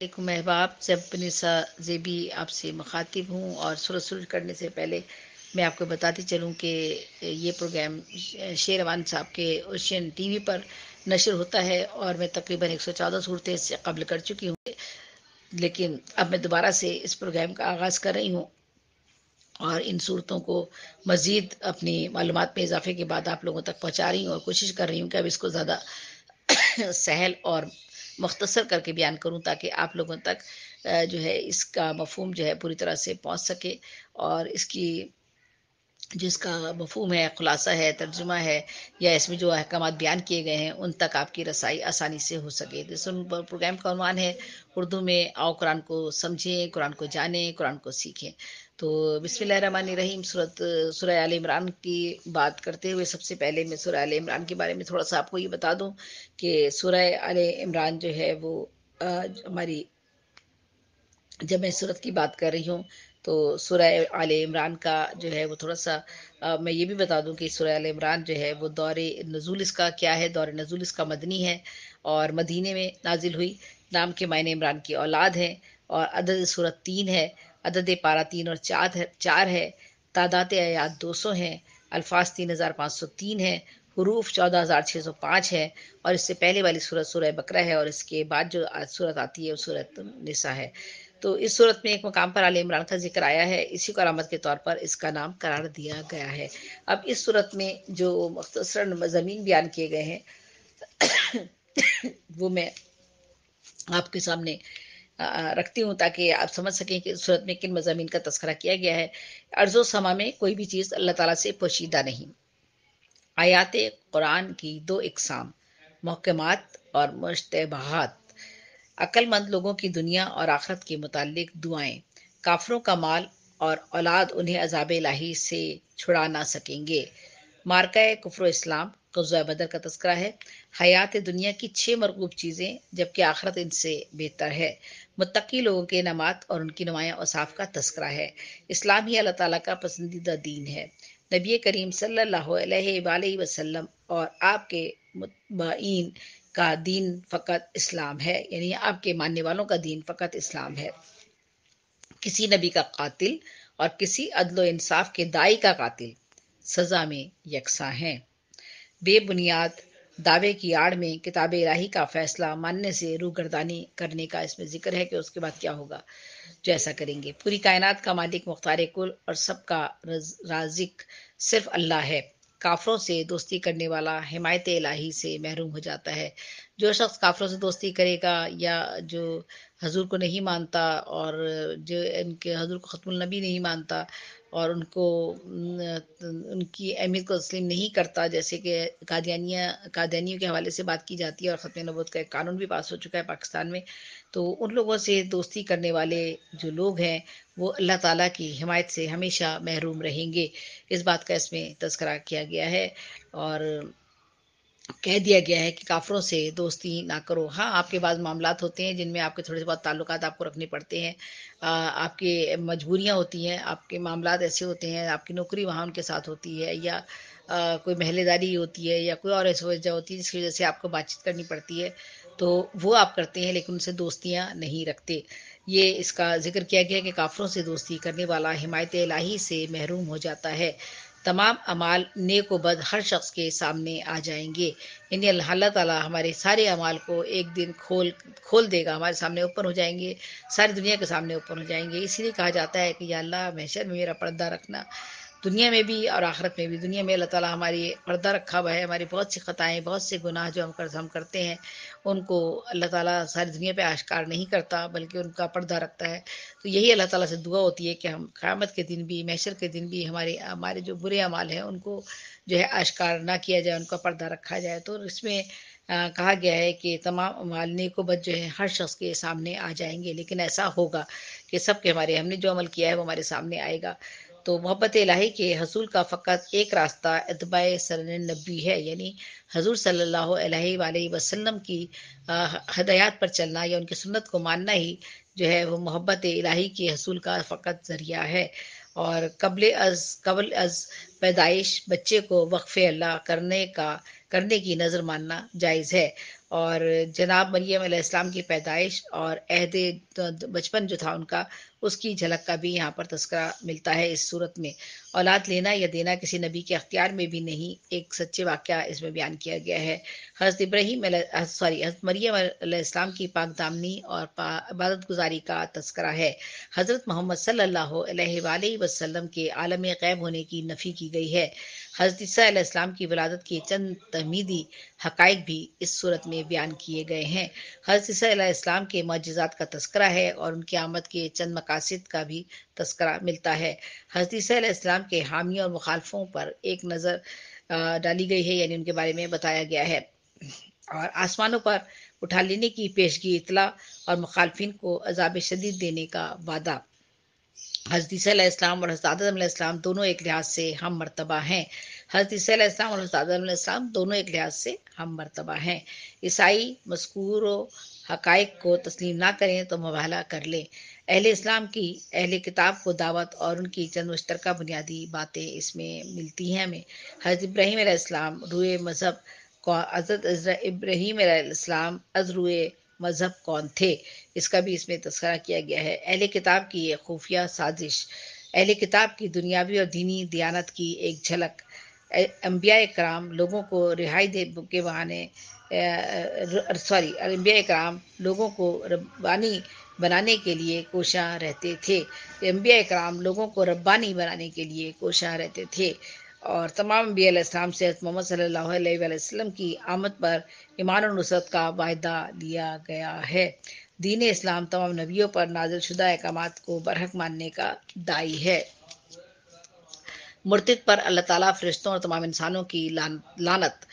علیکم احباب، نسا زیبی آپ سے مخاطب ہوں، اور سورج شروع کرنے سے پہلے میں آپ کو بتاتی چلوں کہ یہ پروگرام شیروان صاحب کے اوشین ٹی وی پر نشر ہوتا ہے، اور میں تقریباً 114 صورتیں اس سے قبل کر چکی ہوں، لیکن اب میں دوبارہ سے اس پروگرام کا آغاز کر رہی ہوں، اور ان صورتوں کو مزید اپنی معلومات میں اضافے کے بعد آپ لوگوں تک پہنچا رہی ہوں، اور کوشش کر رہی ہوں کہ اب اس کو زیادہ سہل اور مختصر کر کے بیان کروں، تاکہ آپ لوگوں تک جو ہے اس کا مفہوم جو ہے پوری طرح سے پہنچ سکے، اور اس کی جس کا مفہوم ہے، خلاصہ ہے، ترجمہ ہے، یا اس میں جو احکامات بیان کیے گئے ہیں ان تک آپ کی رسائی آسانی سے ہو سکے۔ اس پروگرام کا عنوان ہے اردو میں آؤ قرآن کو سمجھیں، قرآن کو جانیں، قرآن کو سیکھیں۔ تو بسم اللہ الرحمن الرحیم، سورہ آل عمران کی بات کرتے ہوئے سب سے پہلے میں سورہ آل عمران کے بارے میں تھوڑا سا آپ کو یہ بتا دوں کہ سورہ آل عمران جو ہے وہ ہماری، جب میں سورت کی بات کر رہی ہوں تو سورہ آل عمران کا جو ہے وہ تھوڑا سا میں یہ بھی بتا دوں کہ سورہ آل عمران جو ہے وہ دور نزول اس کا کیا ہے۔ دور نزول اس کا مدنی ہے اور مدینے میں نازل ہوئی۔ نام کے معنی عمران کی اولاد ہے، اور عدد سورت 3 ہے، عدد پارہ 3 اور 4 ہے، تعداد آیات 200 ہیں، الفاظ 3503 ہیں، حروف 14605 ہے، اور اس سے پہلے والی سورت سورہ بقرہ ہے، اور اس کے بعد جو سورت آتی ہے وہ سورت نساء ہے۔ تو اس صورت میں ایک مقام پر آل عمران کا ذکر آیا ہے، اسی کو علامت کے طور پر اس کا نام قرار دیا گیا ہے۔ اب اس صورت میں جو مختصراً مضامین بیان کیے گئے ہیں وہ میں آپ کے سامنے رکھتی ہوں، تاکہ آپ سمجھ سکیں کہ اس صورت میں کن مضامین کا تذکرہ کیا گیا ہے۔ ارض و سما میں کوئی بھی چیز اللہ تعالیٰ سے پوشیدہ نہیں۔ آیات قرآن کی دو اقسام، محکمات اور مشتبہات۔ عقل مند لوگوں کی دنیا اور آخرت کے متعلق دعائیں۔ کافروں کا مال اور اولاد انہیں عذاب الہی سے چھڑا نہ سکیں گے۔ مارکہ کفر و اسلام، غزوہ بدر کا تذکرہ ہے۔ حیات دنیا کی 6 مرغوب چیزیں، جبکہ آخرت ان سے بہتر ہے۔ متقی لوگوں کے انعامات اور ان کی نمایاں اوصاف کا تذکرہ ہے۔ اسلام ہی اللہ تعالیٰ کا پسندیدہ دین ہے۔ نبی کریم صلی اللہ علیہ وآلہ وسلم اور آپ کے متبعین کا دین فقط اسلام ہے، یعنی آپ کے ماننے والوں کا دین فقط اسلام ہے۔ کسی نبی کا قاتل اور کسی عدل و انصاف کے داعی کا قاتل سزا میں یکساں ہیں۔ بے بنیاد دعوے کی آڑ میں کتاب الہی کا فیصلہ ماننے سے روگردانی کرنے کا اس میں ذکر ہے کہ اس کے بعد کیا ہوگا جو ایسا کریں گے۔ پوری کائنات کا مالک، مختار کل اور سب کا رازق صرف اللہ ہے۔ کافروں سے دوستی کرنے والا حمایت الہی سے محروم ہو جاتا ہے۔ جو شخص کافروں سے دوستی کرے گا، یا جو حضور کو نہیں مانتا، اور جو ان کے حضور کو ختم النبی نہیں مانتا، اور ان کو ان کی اہمیت کو تسلیم نہیں کرتا، جیسے کہ قادیانیوں کے حوالے سے بات کی جاتی ہے، اور ختم نبوت کا ایک قانون بھی پاس ہو چکا ہے پاکستان میں، تو ان لوگوں سے دوستی کرنے والے جو لوگ ہیں وہ اللہ تعالیٰ کی حمایت سے ہمیشہ محروم رہیں گے۔ اس بات کا اس میں تذکرہ کیا گیا ہے، اور کہہ دیا گیا ہے کہ کافروں سے دوستی نہ کرو۔ ہاں، آپ کے بعض معاملات ہوتے ہیں جن میں آپ کے تھوڑے بہت تعلقات آپ کو رکھنے پڑتے ہیں، آپ کی مجبوریاں ہوتی ہیں، آپ کے معاملات ایسے ہوتے ہیں، آپ کی نوکری وہاں ان کے ساتھ ہوتی ہے، یا کوئی محلے داری ہوتی ہے، یا کوئی اور ایسی وجہ ہوتی ہے جس کی وجہ سے آپ کو بات چیت کرنی پڑتی ہے، تو وہ آپ کرتے ہیں، لیکن ان سے دوستیاں نہیں رکھتے۔ یہ اس کا ذکر کیا گیا کہ کافروں سے دوستی کرنے والا حمایت الہی سے محروم ہو جاتا ہے۔ تمام اعمال نیک و بد ہر شخص کے سامنے آ جائیں گے، یعنی اللہ تعالیٰ ہمارے سارے اعمال کو ایک دن کھول دے گا، ہمارے سامنے اوپن ہو جائیں گے، ساری دنیا کے سامنے اوپن ہو جائیں گے۔ اسی لیے کہا جاتا ہے کہ یا اللہ محشر میں میرا پردہ رکھنا، دنیا میں بھی اور آخرت میں بھی۔ دنیا میں اللہ تعالیٰ ہماری پردہ رکھا ہوا ہے، ہماری بہت سی خطائیں، بہت سے گناہ جو ہم کرتے ہیں ان کو اللہ تعالیٰ ساری دنیا پہ آشکار نہیں کرتا، بلکہ ان کا پردہ رکھتا ہے۔ تو یہی اللہ تعالیٰ سے دعا ہوتی ہے کہ ہم قیامت کے دن بھی، محشر کے دن بھی ہمارے جو برے اعمال ہیں ان کو جو ہے آشکار نہ کیا جائے، ان کا پردہ رکھا جائے۔ تو اس میں کہا گیا ہے کہ تمام اعمال نیک و بد جو ہے ہر شخص کے سامنے آ جائیں گے، لیکن ایسا ہوگا کہ سب کے ہم نے جو عمل کیا ہے وہ ہمارے سامنے آئے گا۔ تو محبت الہی کے حصول کا فقط ایک راستہ اتباع سنن نبی ہے، یعنی حضور صلی اللہ علیہ وآلہ وسلم کی ہدایات پر چلنا یا ان کی سنت کو ماننا ہی جو ہے وہ محبت الہی کے حصول کا فقط ذریعہ ہے۔ اور قبل از پیدائش بچے کو وقف اللہ کرنے کی نظر ماننا جائز ہے، اور جناب مریم علیہ السلام کی پیدائش اور عہد بچپن جو تھا ان کا، اس کی جھلک کا بھی یہاں پر تذکرہ ملتا ہے اس صورت میں۔ اولاد لینا یا دینا کسی نبی کے اختیار میں بھی نہیں، ایک سچے واقعہ اس میں بیان کیا گیا ہے۔ حضرت مریم علیہ السلام کی پاک دامنی اور عبادت گزاری کا تذکرہ ہے۔ حضرت محمد صلی اللہ علیہ وآلہ وسلم کے عالم غیب ہونے کی نفی کی گئی ہے۔ حضرت عیسیٰ علیہ السلام کی ولادت کے چند تحمیدی حقائق بھی اس صورت میں بیان کیے گئے ہیں۔ حضرت عیسیٰ علیہ السلام کے معجزات کا تذکرہ ہے اور ان کی آمد کے چند مقاصد کا بھی تذکرہ ملتا ہے۔ حضرت عیسیٰ علیہ السلام کے حامیوں اور مخالفوں پر ایک نظر ڈالی گئی ہے، یعنی ان کے بارے میں بتایا گیا ہے، اور آسمانوں پر اٹھا لینے کی پیشگی اطلاع اور مخالفین کو عذاب شدید دینے کا وعدہ۔ حضرت عیسیٰ علیہ السلام اور حضرت آدم علیہ السلام دونوں ایک لحاظ سے ہم مرتبہ ہیں۔ حضرت عیسیٰ علیہ السلام اور حضرت آدم علیہ السلام دونوں ایک لحاظ سے ہم مرتبہ ہیں۔ عیسائی مذکور و حقائق کو تسلیم نہ کریں تو مباہلہ کر لیں۔ اہل اسلام کی اہل کتاب کو دعوت اور ان کی چند مشترکہ بنیادی باتیں اس میں ملتی ہیں ہمیں۔ حضرت ابراہیم علیہ السلام روئے مذہب، حضرت ابراہیم علیہ السلام از روئے مذہب کون تھے، اس کا بھی اس میں تذکرہ کیا گیا ہے۔ اہل کتاب کی ایک خفیہ سازش، اہل کتاب کی دنیاوی اور دینی دیانت کی ایک جھلک، انبیاء کرام لوگوں کو رہائی کے بہانے انبیاء کرام لوگوں کو ربانی بنانے کے لیے کوشاں رہتے تھے۔ انبیاء کرام لوگوں کو ربانی بنانے کے لیے کوشاں رہتے تھے، اور تمام انبیاء علیہ السلام سے حضرت محمد صلی اللہ علیہ وآلہ وسلم کی آمد پر ایمان و نصرت کا وعدہ لیا گیا ہے۔ دین اسلام تمام نبیوں پر نازل شدہ احکامات کو برحق ماننے کا داعی ہے۔ مرتد پر اللہ تعالیٰ، فرشتوں اور تمام انسانوں کی لعنت۔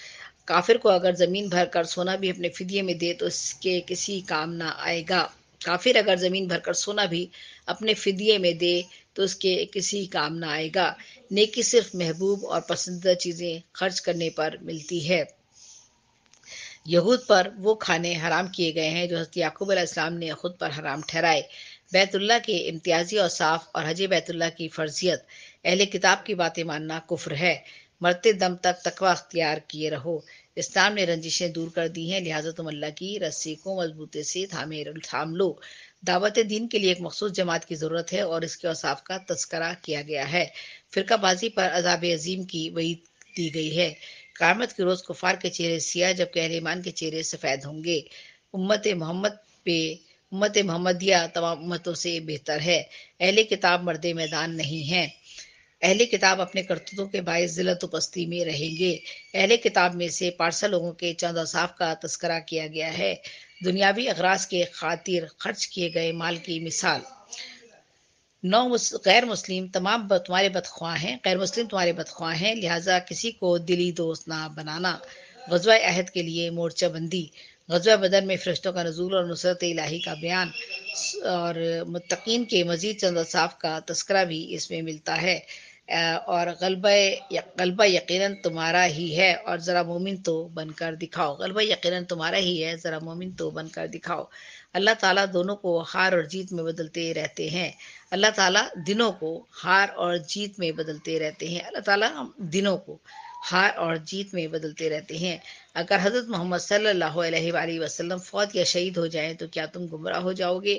کافر کو اگر زمین بھر کر سونا بھی اپنے فدیے میں دے تو اس کے کسی کام نہ آئے گا۔ کافر اگر زمین بھر کر سونا بھی اپنے فدیے میں دے تو اس کے کسی کام نہ آئے گا۔ نیکی صرف محبوب اور پسندیدہ چیزیں خرچ کرنے پر ملتی ہے۔ یہود پر وہ کھانے حرام کیے گئے ہیں جو حضرت یعقوب علیہ السلام نے خود پر حرام ٹھہرائے۔ بیت اللہ کے امتیازی اوصاف اور حج بیت اللہ کی فرضیت۔ اہل کتاب کی باتیں ماننا کفر ہے۔ مرتے دم تک تقوی اختیار کیے رہو۔ اسلام نے رنجشیں دور کر دی ہیں، لہٰذا تم اللہ کی رسی کو مضبوطی سے تھام لو۔ دعوت دین کے لیے ایک مخصوص جماعت کی ضرورت ہے اور اس کے اوصاف کا تذکرہ کیا گیا ہے۔ فرقہ بازی پر عذاب عظیم کی وعید دی گئی ہے۔ قیامت کے روز کفار کے چہرے سیاہ جبکہ اہل ایمان کے چہرے سفید ہوں گے۔ امت محمدیہ تمام امتوں سے بہتر ہے۔ اہل کتاب مرد میدان نہیں ہیں۔ اہل کتاب اپنے کرتوتوں کے باعث ذلت و پستی میں رہیں گے۔ اہل کتاب میں سے پارسا لوگوں کے چند اوصاف کا تذکرہ کیا گیا ہے۔ دنیاوی اغراض کے خاطر خرچ کیے گئے مال کی مثال۔ غیر مسلم تمہارے بدخواہ ہیں، لہٰذا کسی کو دلی دوست نہ بنانا۔ غزوہ احد کے لیے مورچہ بندی۔ غزوہ بدر میں فرشتوں کا نزول اور نصرت الہی کا بیان، اور متقین کے مزید چند اوصاف کا تذکرہ بھی اس میں ملتا ہے۔ اور غلبہ یقیناً تمہارا ہی ہے اور ذرا مومن تو بن کر دکھاؤ۔ غلبہ یقیناً تمہارا ہی ہے، ذرا مومن تو بن کر دکھاؤ۔ اللہ تعالیٰ دونوں کو ہار اور جیت میں بدلتے رہتے ہیں۔ اللہ تعالیٰ دنوں کو ہار اور جیت میں بدلتے رہتے ہیں۔ اللہ تعالیٰ دنوں کو ہار اور جیت میں بدلتے رہتے ہیں۔ اگر حضرت محمد صلی اللہ علیہ وآلہ وسلم فوت یا شہید ہو جائیں تو کیا تم گمراہ ہو جاؤ گے؟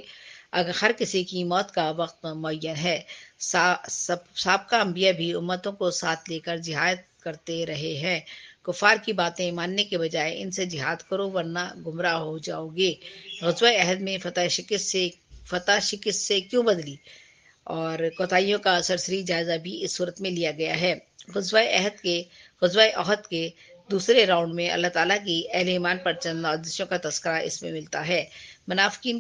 اگر ہر کسی کی موت کا وقت معین ہے۔ سابقہ انبیاء بھی امتوں کو ساتھ لے کر جہاد کرتے رہے ہیں۔ کفار کی باتیں ماننے کے بجائے ان سے جہاد کرو ورنہ گمراہ ہو جاؤ گے۔ غزوہ احد میں فتح شکست سے کیوں بدلی اور کوتاہیوں کا سرسری جائزہ بھی اس صورت میں لیا گیا ہے۔ غزوہ احد کے دوسرے راؤنڈ میں اللہ تعالیٰ کی اہل ایمان پر چند آزمائشوں کا تذکرہ اس میں ملتا ہے۔ منافقین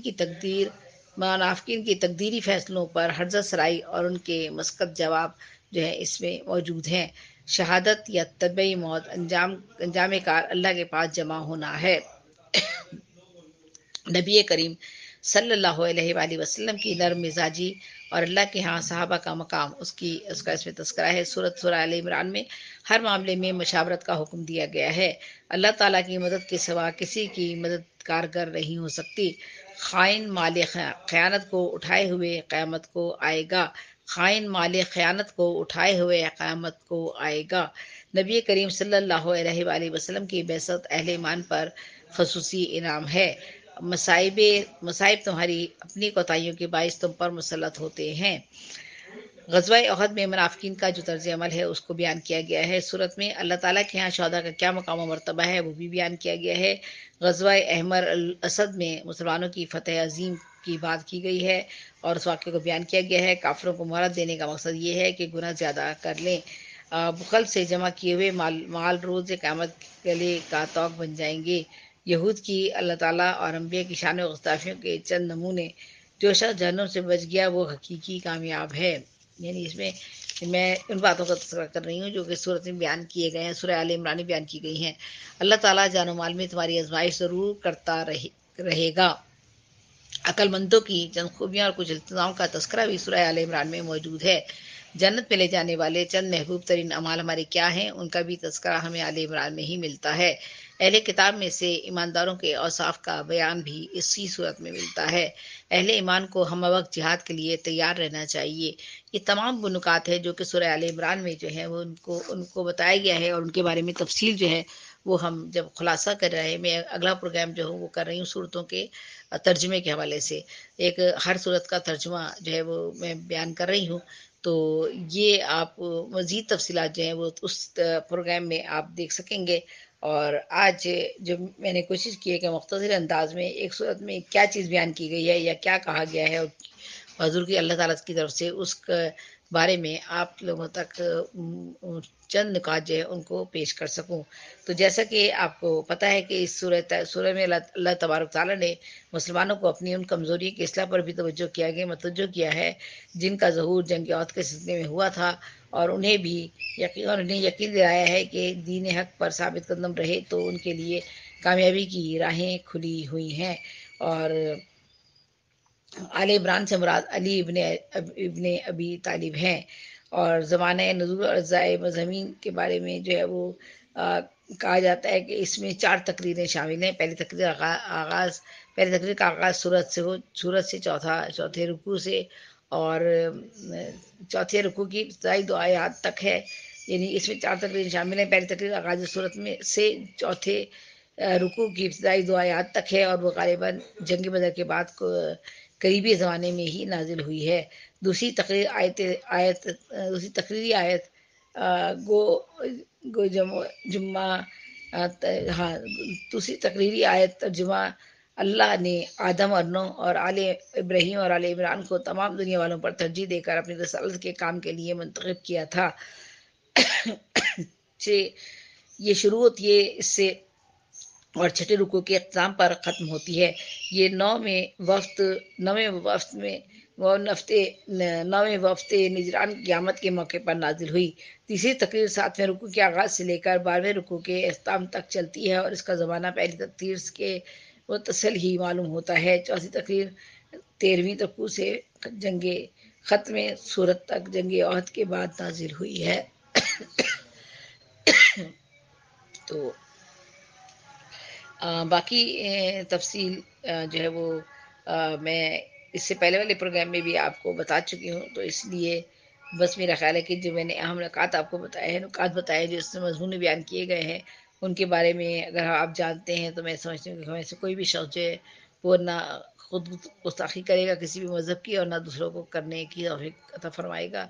کی تقدیری فیصلوں پر ہرزہ سرائی اور ان کے مسقط جواب جو ہے اس میں موجود ہیں۔ شہادت یا طبعی موت انجام کار اللہ کے پاس جمع ہونا ہے۔ نبی کریم صلی اللہ علیہ وآلہ وسلم کی نرم مزاجی اور اللہ کے ہاں صحابہ کا مقام، اس کا اس میں تذکرہ ہے۔ سورہ آل عمران میں ہر معاملے میں مشاورت کا حکم دیا گیا ہے۔ اللہ تعالیٰ کی مدد کے سوا کسی کی مدد کارگر نہیں ہو سکتی۔ خائن مال خیانت کو اٹھائے ہوئے قیامت کو آئے گا۔ خائن مال خیانت کو اٹھائے ہوئے قیامت کو آئے گا۔ نبی کریم صلی اللہ علیہ وآلہ وسلم کی بعثت اہل ایمان پر خصوصی انعام ہے۔ مصائب تمہاری اپنی کوتاہیوں کے باعث تم پر مسلط ہوتے ہیں۔ غزوہ احد میں منافقین کا جو طرز عمل ہے اس کو بیان کیا گیا ہے۔ سورت میں اللہ تعالیٰ کے ہاں شہداء کا کیا مقام و مرتبہ ہے وہ بھی بیان کیا گیا ہے۔ غزوہ احمر الاسد میں مسلمانوں کی فتح عظیم کی بات کی گئی ہے اور اس واقعے کو بیان کیا گیا ہے۔ کافروں کو مہلت دینے کا مقصد یہ ہے کہ گناہ زیادہ کر لیں۔ بخل سے جمع کیے ہوئے مال روز قیامت گلے کا توق بن جائیں گے۔ یہود کی اللہ تعالیٰ اور انبیاء کی شان و گستاخیوں کے چند نمونے۔ جو شخص جہنم سے بچ گیا وہ حقیقی کامیاب ہے۔ یعنی اس میں ان باتوں کا تذکرہ کر رہی ہوں جو کہ سورت میں بیان کیے گئے ہیں، سورہ آل عمران میں بیان کی گئی ہیں۔ اللہ تعالیٰ جان و مال میں تمہاری آزمائش ضرور کرتا رہے گا۔ عقل مندوں کی چند خوبیاں اور کچھ التزام کا تذکرہ بھی سورہ آل عمران میں موجود ہے۔ جنت میں لے جانے والے چند محبوب ترین اعمال ہمارے کیا ہیں، ان کا بھی تذکرہ ہمیں آل عمران میں ہی ملتا ہے۔ اہل کتاب میں سے ایمانداروں کے اوصاف کا بیان بھی اسی صورت میں ملتا ہے۔ اہل ایمان کو ہم وقت جہاد کے لیے تیار رہنا چاہیے۔ یہ تمام وہ نکات ہے جو کہ سورہ آل عمران میں جو ہے وہ ان کو بتایا گیا ہے اور ان کے بارے میں تفصیل جو ہے وہ ہم جب خلاصہ کر رہے ہیں، میں اگلا پروگرام جو ہوں وہ کر رہی ہوں صورتوں کے ترجمے کے حوالے سے۔ ہر صورت کا ترجمہ جو ہے وہ میں بیان کر رہی ہوں، تو یہ آپ مزید تفصیلات جو ہیں وہ اس پروگرام میں آپ دیکھ سکیں گے۔ اور آج جو میں نے کوشش کی ہے کہ مختصر انداز میں ایک صورت میں کیا چیز بیان کی گئی ہے یا کیا کہا گیا ہے حضور کی اللہ تعالیٰ کی طرف سے، اس بارے میں آپ لوگوں تک چند نکات جو ہے ان کو پیش کر سکوں۔ تو جیسا کہ آپ کو پتہ ہے کہ اس سورہ میں اللہ تبارک تعالیٰ نے مسلمانوں کو اپنی ان کمزوری کی اصلاح پر بھی متوجہ کیا ہے جن کا ظہور جنگ احد کے سلسلے میں ہوا تھا، اور انہیں یقین دلایا ہے کہ دین حق پر ثابت قدم رہے تو ان کے لیے کامیابی کی راہیں کھلی ہوئی ہیں۔ اور آل عمران سے مراد علی ابن ابی طالب ہیں، اور زمانہ نزول اور اجزائے مضامین کے بارے میں جو ہے وہ کہا جاتا ہے کہ اس میں 4 تقریریں شامل ہیں۔ پہلی تقریر کا آغاز سورت سے چوتھے رکوع سے اور چوتھے رکوع کی ابتدائی 2 آیات تک ہے۔ یعنی اس میں 4 تقریریں شامل ہیں۔ پہلی تقریر آغاز سورت میں سے چوتھے رکوع کی ابتدائی 2 آیات تک ہے اور وہ غالباً جنگ بدر کے بعد قریبی زمانے میں ہی نازل ہوئی ہے۔ دوسری تقریری آیت دوسری تقریری آیت ترجمہ اللہ نے آدم اور نوح اور آل ابراہیم اور آل عمران کو تمام دنیا والوں پر ترجیح دے کر اپنی رسالت کے کام کے لیے منتخب کیا تھا۔ یہ شروع ہوتی ہے اس سے اور چھٹے رکوع کے اختتام پر ختم ہوتی ہے۔ یہ نویں وفد نجران کی قیامت کے موقع پر نازل ہوئی۔ تیسری تقریر 7ویں رکوع کے آغاز سے لے کر 12ویں رکوع کے اختتام تک چلتی ہے اور اس کا زمانہ پہلی تقریر کے متصل ہی معلوم ہوتا ہے۔ چوتھی تقریر 13ویں رکوع سے جنگ ختم سورت تک جنگ احد کے بعد نازل ہوئی ہے۔ تو باقی تفصیل جو ہے وہ میں اس سے پہلے والے پروگرام میں بھی آپ کو بتا چکی ہوں، تو اس لیے بس میرا خیال ہے کہ جو میں نے اہم نکات آپ کو نکات بتائے جو اس میں مضمون بیان کیے گئے ہیں ان کے بارے میں اگر آپ جانتے ہیں تو میں سمجھتی ہوں کہ ہمیں سے کوئی بھی شخص جو ہے وہ نہ خود گستاخی کرے گا کسی بھی مذہب کی اور نہ دوسروں کو کرنے کی توفیق عطا فرمائے گا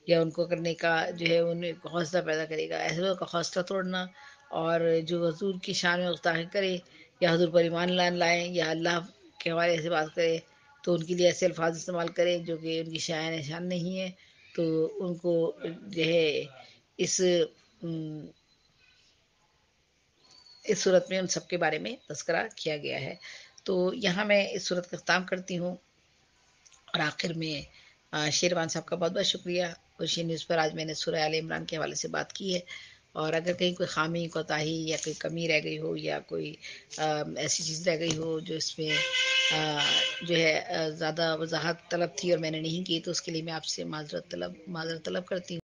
یا ان کو کرنے کا جو ہے انہیں حوصلہ پیدا کرے گا۔ ایسے لوگوں کا حوصلہ توڑنا اور جو حضور کی شان میں گستاخی کرے یا حضور پر ایمان لائیں یا اللہ کے حوالے سے بات کرے تو ان کے لیے ایسے الفاظ استعمال کریں جو کہ ان کی شان نہیں ہے، تو ان کو جو ہے اس صورت میں ان سب کے بارے میں تذکرہ کیا گیا ہے۔ تو یہاں میں اس صورت کا اختتام کرتی ہوں اور آخر میں شیروان صاحب کا بہت بہت شکریہ۔ اوشین نیوز پر آج میں نے سورہ آل عمران کے حوالے سے بات کی ہے، اور اگر کہیں کوئی خامی کوتاہی یا کوئی کمی رہ گئی ہو یا کوئی ایسی چیز رہ گئی ہو جو اس میں جو ہے زیادہ وضاحت طلب تھی اور میں نے نہیں کی تو اس کے لیے میں آپ سے معذرت طلب کرتی ہوں۔